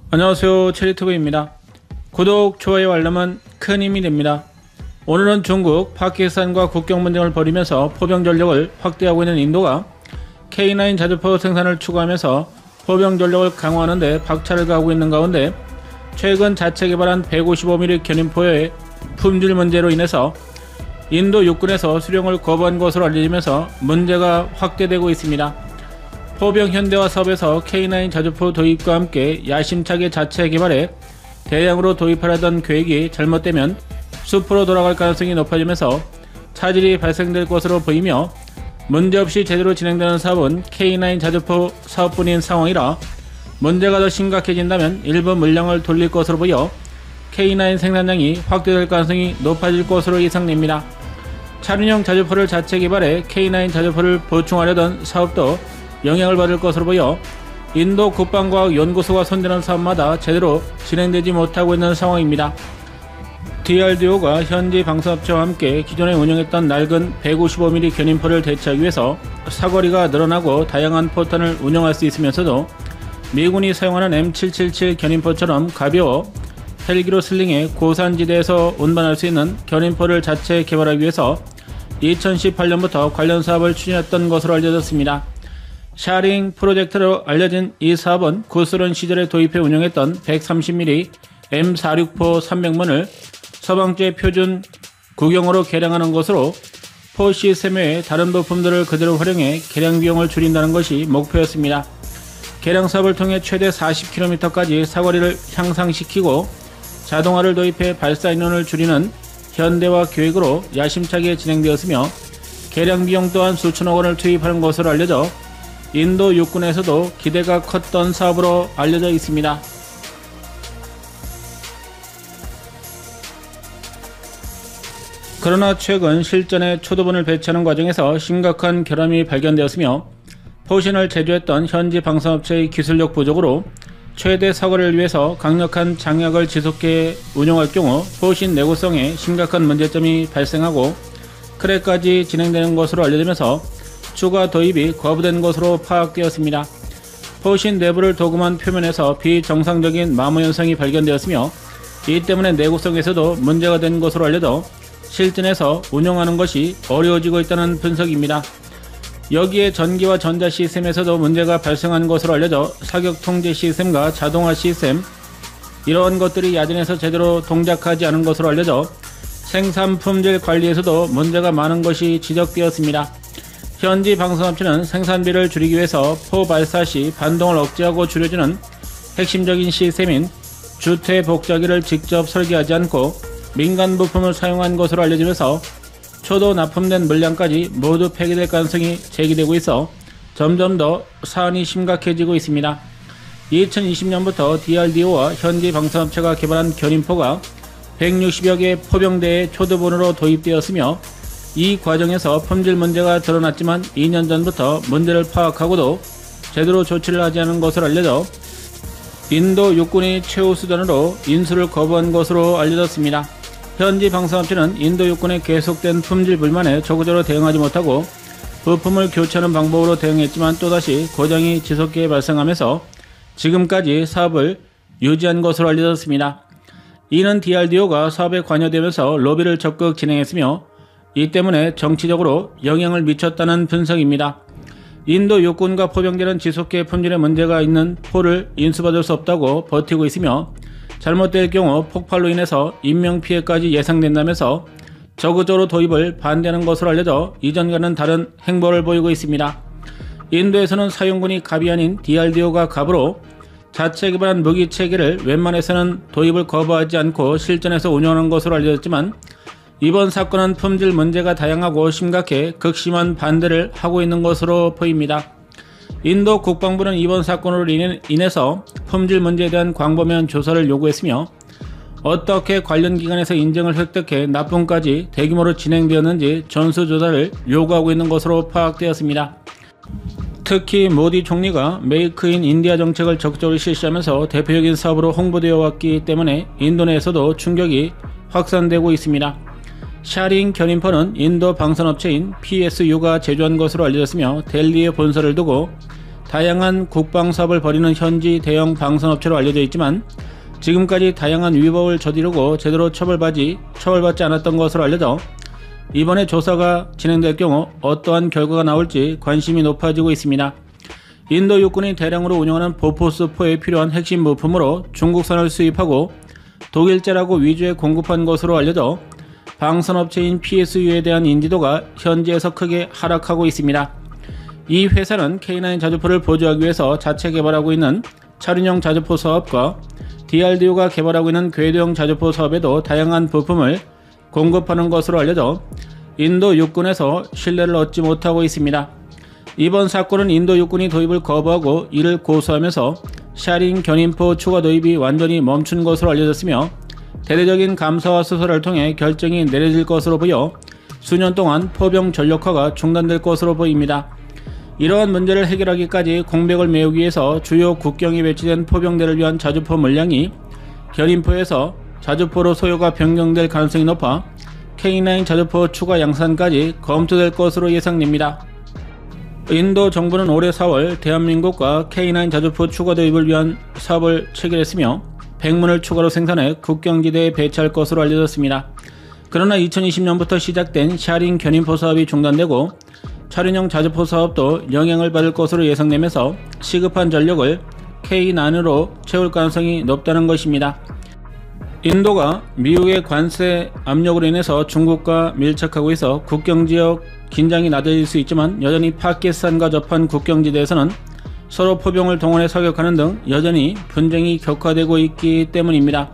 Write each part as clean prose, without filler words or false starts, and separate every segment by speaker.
Speaker 1: 안녕하세요, 체리투브입니다. 구독, 좋아요, 알람은 큰 힘이 됩니다. 오늘은 중국, 파키스탄과 국경 분쟁을 벌이면서 포병 전력을 확대하고 있는 인도가 K9 자주포 생산을 추구하면서 포병 전력을 강화하는 데 박차를 가하고 있는 가운데 최근 자체 개발한 155mm 견인포의 품질 문제로 인해서 인도 육군에서 수령을 거부한 것으로 알려지면서 문제가 확대되고 있습니다. 포병 현대화 사업에서 K9 자주포 도입과 함께 야심차게 자체 개발해 대량으로 도입하려던 계획이 잘못되면 숲으로 돌아갈 가능성이 높아지면서 차질이 발생될 것으로 보이며 문제없이 제대로 진행되는 사업은 K9 자주포 사업뿐인 상황이라 문제가 더 심각해진다면 일부 물량을 돌릴 것으로 보여 K9 생산량이 확대될 가능성이 높아질 것으로 예상됩니다. 차륜형 자주포를 자체 개발해 K9 자주포를 보충하려던 사업도 영향을 받을 것으로 보여 인도 국방과학연구소가 손대는 사업마다 제대로 진행되지 못하고 있는 상황입니다. DRDO가 현지 방산업체와 함께 기존에 운영했던 낡은 155mm 견인포를 대체하기 위해서 사거리가 늘어나고 다양한 포탄을 운영할 수 있으면서도 미군이 사용하는 M777 견인포처럼 가벼워 헬기로 슬링해 고산지대에서 운반할 수 있는 견인포를 자체 개발하기 위해서 2018년부터 관련 사업을 추진했던 것으로 알려졌습니다. 샤링 프로젝트로 알려진 이 사업은 구소련 시절에 도입해 운영했던 130mm M464 300문을 서방제 표준 구경으로 개량하는 것으로 포 시스템 외의 다른 부품들을 그대로 활용해 개량 비용을 줄인다는 것이 목표였습니다. 개량 사업을 통해 최대 40km까지 사거리를 향상시키고 자동화를 도입해 발사 인원을 줄이는 현대화 계획으로 야심차게 진행되었으며 개량 비용 또한 수천억 원을 투입하는 것으로 알려져 인도 육군에서도 기대가 컸던 사업으로 알려져 있습니다. 그러나 최근 실전에 초도본을 배치하는 과정에서 심각한 결함이 발견되었으며 포신을 제조했던 현지 방산업체의 기술력 부족으로 최대 사거리를 위해서 강력한 장약을 지속해 운용할 경우 포신 내구성에 심각한 문제점이 발생하고 크랙까지 진행되는 것으로 알려지면서 추가 도입이 거부된 것으로 파악되었습니다. 포신 내부를 도금한 표면에서 비정상적인 마모 현상이 발견되었으며 이 때문에 내구성에서도 문제가 된 것으로 알려져 실전에서 운영하는 것이 어려워지고 있다는 분석입니다. 여기에 전기와 전자 시스템에서도 문제가 발생한 것으로 알려져 사격 통제 시스템과 자동화 시스템 이러한 것들이 야전에서 제대로 동작하지 않은 것으로 알려져 생산 품질 관리에서도 문제가 많은 것이 지적되었습니다. 현지 방산업체는 생산비를 줄이기 위해서 포 발사 시 반동을 억제하고 줄여주는 핵심적인 시스템인 주퇴 복자기를 직접 설계하지 않고 민간 부품을 사용한 것으로 알려지면서 초도 납품된 물량까지 모두 폐기될 가능성이 제기되고 있어 점점 더 사안이 심각해지고 있습니다. 2020년부터 DRDO와 현지 방산업체가 개발한 견인포가 160여 개 포병대의 초도본으로 도입되었으며 이 과정에서 품질 문제가 드러났지만 2년 전부터 문제를 파악하고도 제대로 조치를 하지 않은 것으로 알려져 인도 육군이 최후 수단으로 인수를 거부한 것으로 알려졌습니다. 현지 방산업체는 인도 육군의 계속된 품질 불만에 적극적으로 대응하지 못하고 부품을 교체하는 방법으로 대응했지만 또다시 고장이 지속해 발생하면서 지금까지 사업을 유지한 것으로 알려졌습니다. 이는 DRDO가 사업에 관여되면서 로비를 적극 진행했으며 이 때문에 정치적으로 영향을 미쳤다는 분석입니다. 인도 육군과 포병대는 지속해 품질에 문제가 있는 포를 인수받을 수 없다고 버티고 있으며 잘못될 경우 폭발로 인해서 인명피해까지 예상된다면서 적극적으로 도입을 반대하는 것으로 알려져 이전과는 다른 행보를 보이고 있습니다. 인도에서는 사용군이 갑이 아닌 DRDO가 갑으로 자체 개발한 무기 체계를 웬만해서는 도입을 거부하지 않고 실전에서 운영하는 것으로 알려졌지만 이번 사건은 품질 문제가 다양하고 심각해 극심한 반대를 하고 있는 것으로 보입니다. 인도 국방부는 이번 사건으로 인해서 품질 문제에 대한 광범위한 조사를 요구했으며 어떻게 관련 기관에서 인정을 획득해 납품까지 대규모로 진행되었는지 전수조사를 요구하고 있는 것으로 파악되었습니다. 특히 모디 총리가 메이크 인 인디아 정책을 적극적으로 실시하면서 대표적인 사업으로 홍보되어 왔기 때문에 인도 내에서도 충격이 확산되고 있습니다. 샤링 견인포는 인도 방산업체인 PSU가 제조한 것으로 알려졌으며 델리에 본사를 두고 다양한 국방사업을 벌이는 현지 대형 방산업체로 알려져 있지만 지금까지 다양한 위법을 저지르고 제대로 처벌받지 않았던 것으로 알려져 이번에 조사가 진행될 경우 어떠한 결과가 나올지 관심이 높아지고 있습니다. 인도 육군이 대량으로 운영하는 보포스4에 필요한 핵심 부품으로 중국산을 수입하고 독일제라고 위조해 공급한 것으로 알려져 방산업체인 PSU에 대한 인지도가 현지에서 크게 하락하고 있습니다. 이 회사는 K9 자주포를 보조하기 위해서 자체 개발하고 있는 차륜형 자주포 사업과 DRDO가 개발하고 있는 궤도형 자주포 사업에도 다양한 부품을 공급하는 것으로 알려져 인도 육군에서 신뢰를 얻지 못하고 있습니다. 이번 사건은 인도 육군이 도입을 거부하고 이를 고수하면서 샤링 견인포 추가 도입이 완전히 멈춘 것으로 알려졌으며 대대적인 감사와 수사를 통해 결정이 내려질 것으로 보여 수년 동안 포병 전력화가 중단될 것으로 보입니다. 이러한 문제를 해결하기까지 공백을 메우기 위해서 주요 국경에 배치된 포병대를 위한 자주포 물량이 견인포에서 자주포로 소요가 변경될 가능성이 높아 K9 자주포 추가 양산까지 검토될 것으로 예상됩니다. 인도 정부는 올해 4월 대한민국과 K9 자주포 추가 도입을 위한 사업을 체결했으며 100문을 추가로 생산해 국경지대에 배치할 것으로 알려졌습니다. 그러나 2020년부터 시작된 샤링 견인포 사업이 중단되고 차륜형 자주포 사업도 영향을 받을 것으로 예상되면서 시급한 전력을 K9으로 채울 가능성이 높다는 것입니다. 인도가 미국의 관세 압력으로 인해서 중국과 밀착하고 있어 국경지역 긴장이 낮아질 수 있지만 여전히 파키스탄과 접한 국경지대에서는 서로 포병을 동원해 사격하는 등 여전히 분쟁이 격화되고 있기 때문입니다.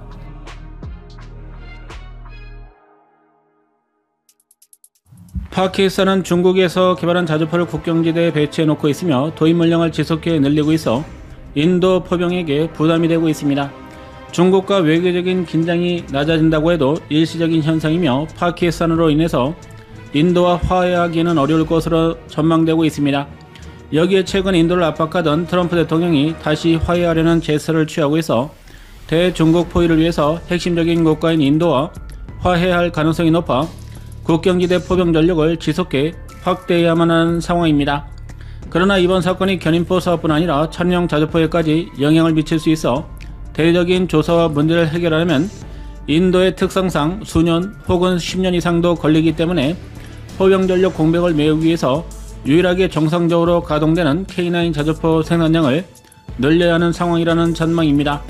Speaker 1: 파키스탄은 중국에서 개발한 자주포를 국경지대에 배치해 놓고 있으며 도입 물량을 지속해 늘리고 있어 인도 포병에게 부담이 되고 있습니다. 중국과 외교적인 긴장이 낮아진다고 해도 일시적인 현상이며 파키스탄으로 인해서 인도와 화해하기는 어려울 것으로 전망되고 있습니다. 여기에 최근 인도를 압박하던 트럼프 대통령이 다시 화해하려는 제스처를 취하고 있어 대중국 포위를 위해서 핵심적인 국가인 인도와 화해할 가능성이 높아 국경지대 포병 전력을 지속해 확대해야만 하는 상황입니다. 그러나 이번 사건이 견인포 사업뿐 아니라 차륜형 자주포에까지 영향을 미칠 수 있어 대대적인 조사와 문제를 해결하려면 인도의 특성상 수년 혹은 10년 이상도 걸리기 때문에 포병 전력 공백을 메우기 위해서 유일하게 정상적으로 가동되는 K9 자주포 생산량을 늘려야 하는 상황이라는 전망입니다.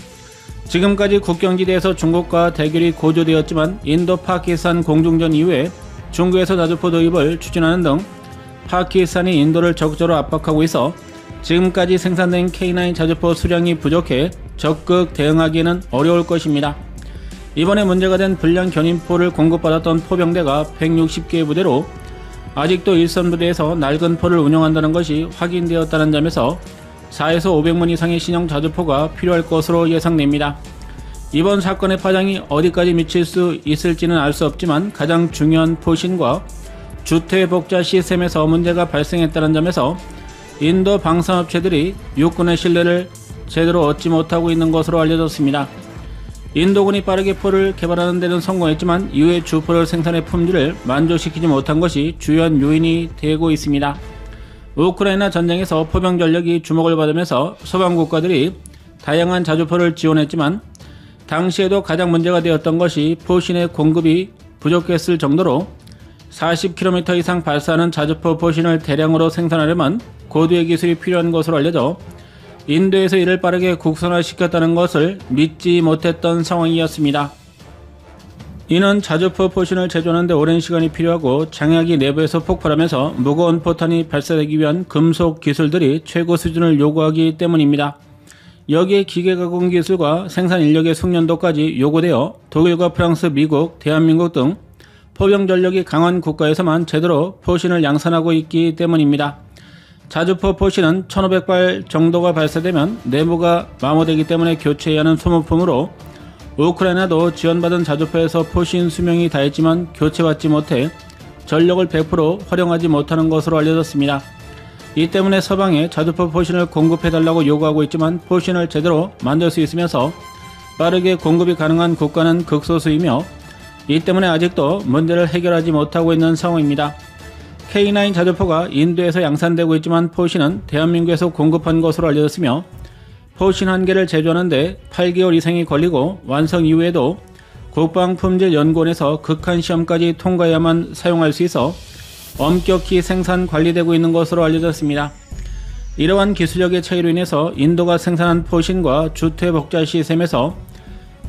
Speaker 1: 지금까지 국경지대에서 중국과 대결이 고조되었지만 인도 파키스탄 공중전 이후에 중국에서 자주포 도입을 추진하는 등 파키스탄이 인도를 적극적으로 압박하고 있어 지금까지 생산된 K9 자주포 수량이 부족해 적극 대응하기에는 어려울 것입니다. 이번에 문제가 된 불량 견인포를 공급받았던 포병대가 160개의 부대로 아직도 일선 부대에서 낡은 포를 운영한다는 것이 확인되었다는 점에서 4에서 500문 이상의 신형 자주포가 필요할 것으로 예상됩니다. 이번 사건의 파장이 어디까지 미칠 수 있을지는 알 수 없지만 가장 중요한 포신과 주퇴복자 시스템에서 문제가 발생했다는 점에서 인도 방산업체들이 육군의 신뢰를 제대로 얻지 못하고 있는 것으로 알려졌습니다. 인도군이 빠르게 포를 개발하는 데는 성공했지만 이후에 주포를 생산해 품질을 만족시키지 못한 것이 주요한 요인이 되고 있습니다. 우크라이나 전쟁에서 포병 전력이 주목을 받으면서 서방 국가들이 다양한 자주포를 지원했지만 당시에도 가장 문제가 되었던 것이 포신의 공급이 부족했을 정도로 40km 이상 발사하는 자주포 포신을 대량으로 생산하려면 고도의 기술이 필요한 것으로 알려져 인도에서 이를 빠르게 국산화시켰다는 것을 믿지 못했던 상황이었습니다. 이는 자주포 포신을 제조하는 데 오랜 시간이 필요하고 장약이 내부에서 폭발하면서 무거운 포탄이 발사되기 위한 금속 기술들이 최고 수준을 요구하기 때문입니다. 여기에 기계가공 기술과 생산 인력의 숙련도까지 요구되어 독일과 프랑스, 미국, 대한민국 등 포병 전력이 강한 국가에서만 제대로 포신을 양산하고 있기 때문입니다. 자주포 포신은 1500발 정도가 발사되면 내부가 마모되기 때문에 교체해야 하는 소모품으로 우크라이나도 지원받은 자주포에서 포신 수명이 다했지만 교체받지 못해 전력을 100% 활용하지 못하는 것으로 알려졌습니다. 이 때문에 서방에 자주포 포신을 공급해달라고 요구하고 있지만 포신을 제대로 만들 수 있으면서 빠르게 공급이 가능한 국가는 극소수이며 이 때문에 아직도 문제를 해결하지 못하고 있는 상황입니다. K9 자주포가 인도에서 양산되고 있지만 포신은 대한민국에서 공급한 것으로 알려졌으며 포신 한 개를 제조하는데 8개월 이상이 걸리고 완성 이후에도 국방품질연구원에서 극한시험까지 통과해야만 사용할 수 있어 엄격히 생산 관리되고 있는 것으로 알려졌습니다. 이러한 기술력의 차이로 인해서 인도가 생산한 포신과 주퇴복자 시스템에서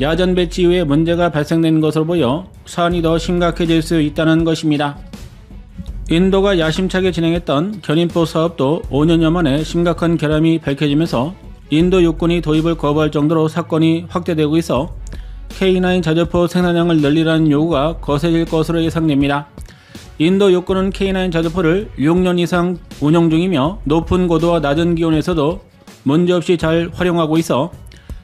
Speaker 1: 야전 배치 이후에 문제가 발생된 것으로 보여 사안이 더 심각해질 수 있다는 것입니다. 인도가 야심차게 진행했던 견인포 사업도 5년여 만에 심각한 결함이 밝혀지면서 인도 육군이 도입을 거부할 정도로 사건이 확대되고 있어 K9 자주포 생산량을 늘리라는 요구가 거세질 것으로 예상됩니다. 인도 육군은 K9 자주포를 6년 이상 운영 중이며 높은 고도와 낮은 기온에서도 문제없이 잘 활용하고 있어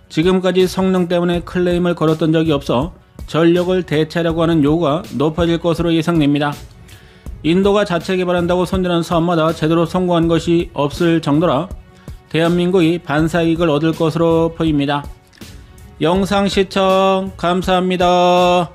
Speaker 1: 지금까지 성능 때문에 클레임을 걸었던 적이 없어 전력을 대체하려고 하는 요구가 높아질 것으로 예상됩니다. 인도가 자체 개발한다고 선전한 사업마다 제대로 성공한 것이 없을 정도라 대한민국이 반사이익을 얻을 것으로 보입니다. 영상 시청 감사합니다.